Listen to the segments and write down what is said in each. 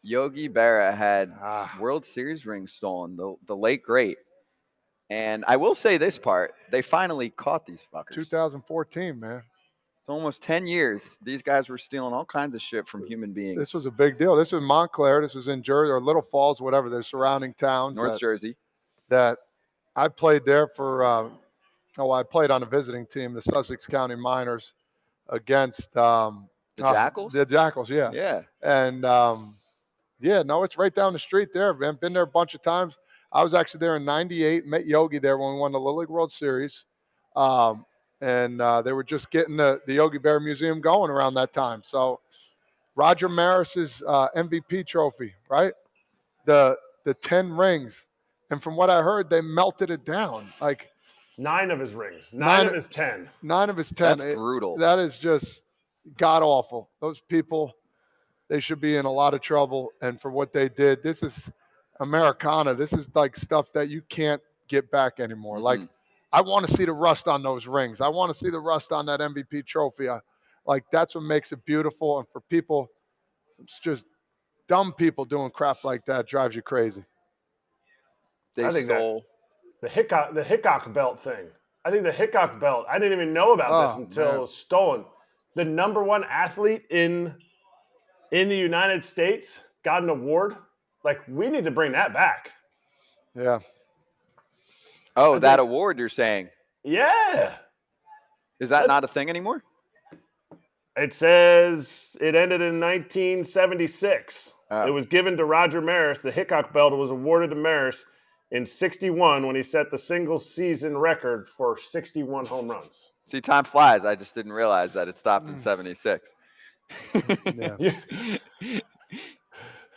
Yogi Berra had World Series rings stolen, the late great. And I will say this part, they finally caught these fuckers. 2014, man. It's almost 10 years. These guys were stealing all kinds of shit from human beings. This was a big deal. This was Montclair. This was in Jersey or Little Falls, whatever. There's surrounding towns. North Jersey. That I played there for, I played on a visiting team, the Sussex County Miners, against the Jackals? The Jackals, yeah. Yeah. And, it's right down the street there. I've been there a bunch of times. I was actually there in 98, met Yogi there when we won the Little League World Series. And they were just getting the Yogi Berra Museum going around that time. So Roger Maris's MVP trophy, right? The 10 rings. And from what I heard, they melted it down. Like 9 of his rings. 9 of his 10. 9 of his 10. That's brutal. That is just god-awful. Those people, they should be in a lot of trouble. And for what they did, this is Americana. This is like stuff that you can't get back anymore. Mm-hmm. Like, I want to see the rust on those rings. I want to see the rust on that MVP trophy. That's what makes it beautiful. And for people, it's just dumb people doing crap like that drives you crazy. They stole the Hickok belt thing. I think the Hickok belt, I didn't even know about this until it was stolen. The number 1 athlete in the United States got an award. Like, we need to bring that back. Yeah. Oh, that award you're saying? Yeah. Is that not a thing anymore? It says it ended in 1976. It was given to Roger Maris. The Hickok belt was awarded to Maris in 61 when he set the single season record for 61 home runs. See, time flies. I just didn't realize that it stopped in 76. Yeah.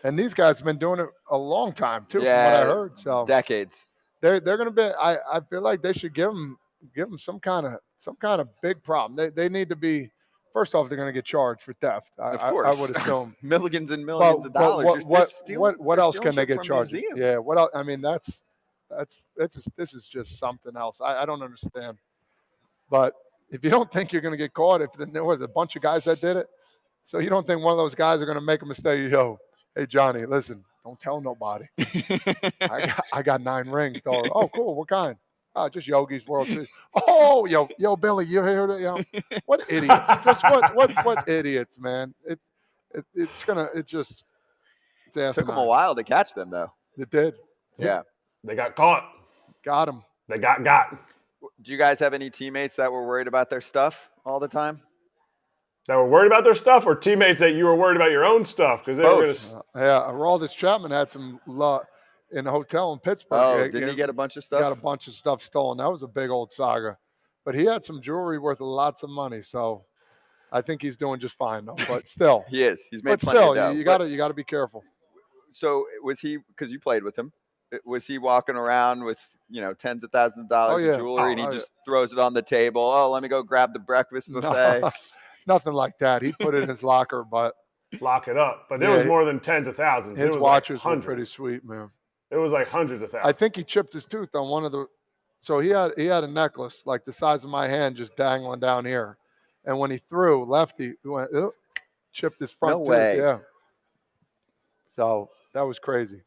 And these guys have been doing it a long time too, from what I heard. So decades. They're going to be. I feel like they should give them some kind of big problem. They need to be. First off, they're going to get charged for theft. Of course, I would assume millions and millions of dollars. What else can they get charged? Museums. Yeah. What else? I mean, this is just something else. I don't understand. But if you don't think you're going to get caught, if there was a bunch of guys that did it, so you don't think one of those guys are going to make a mistake? Yo, hey Johnny, listen, don't tell nobody. I got 9 rings. Oh, cool. What kind? Just Yogi's World Series. Oh, yo, Billy, you heard it? What idiots? Just what idiots, man? It's asinine. Took them a while to catch them, though. It did. Yeah. They got caught. Got them. They got. Do you guys have any teammates that were worried about their stuff all the time? That were worried about their stuff, or teammates that you were worried about your own stuff? Because they were going to. Aroldis Chapman had some in a hotel in Pittsburgh. Oh, didn't he get a bunch of stuff? Got a bunch of stuff stolen. That was a big old saga. But he had some jewelry worth lots of money, so I think he's doing just fine, though. But still. He is. He's made plenty of dough. You got to be careful. So was he, because you played with him, was he walking around with, tens of thousands of dollars of jewelry and he just throws it on the table? Oh, let me go grab the breakfast buffet. No, nothing like that. He put it in his locker, but. Lock it up. But it was more than tens of thousands. His watches were pretty sweet, man. It was like hundreds of thousands. I think he chipped his tooth on one of the. So he had a necklace like the size of my hand just dangling down here, and when he threw lefty, he went chipped his front tooth. Way. Yeah. So that was crazy.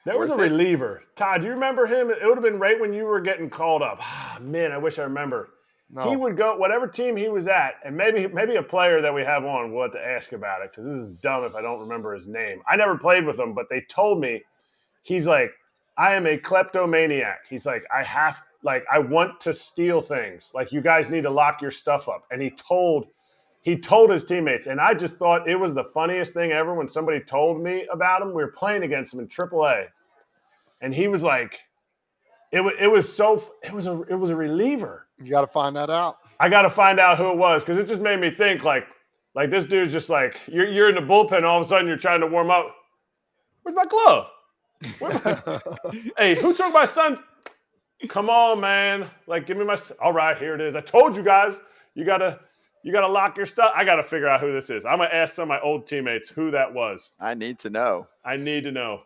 There was a reliever. Todd, do you remember him? It would have been right when you were getting called up. Man, I wish I remember. No. He would go whatever team he was at, and maybe a player that we have on. We'll have to ask about it because this is dumb if I don't remember his name. I never played with him, but they told me. He's like, I am a kleptomaniac. He's like, I want to steal things. Like, you guys need to lock your stuff up. And he told his teammates, and I just thought it was the funniest thing ever when somebody told me about him. We were playing against him in AAA, and he was like, it was a reliever. You got to find that out. I got to find out who it was because it just made me think like this dude's just like you're in the bullpen. All of a sudden, you're trying to warm up. Where's my glove? Hey, who took my son? Come on, man. Like, give me my. All right, here it is. I told you guys. You gotta lock your stuff. I gotta figure out who this is. I'm gonna ask some of my old teammates who that was. I need to know. I need to know.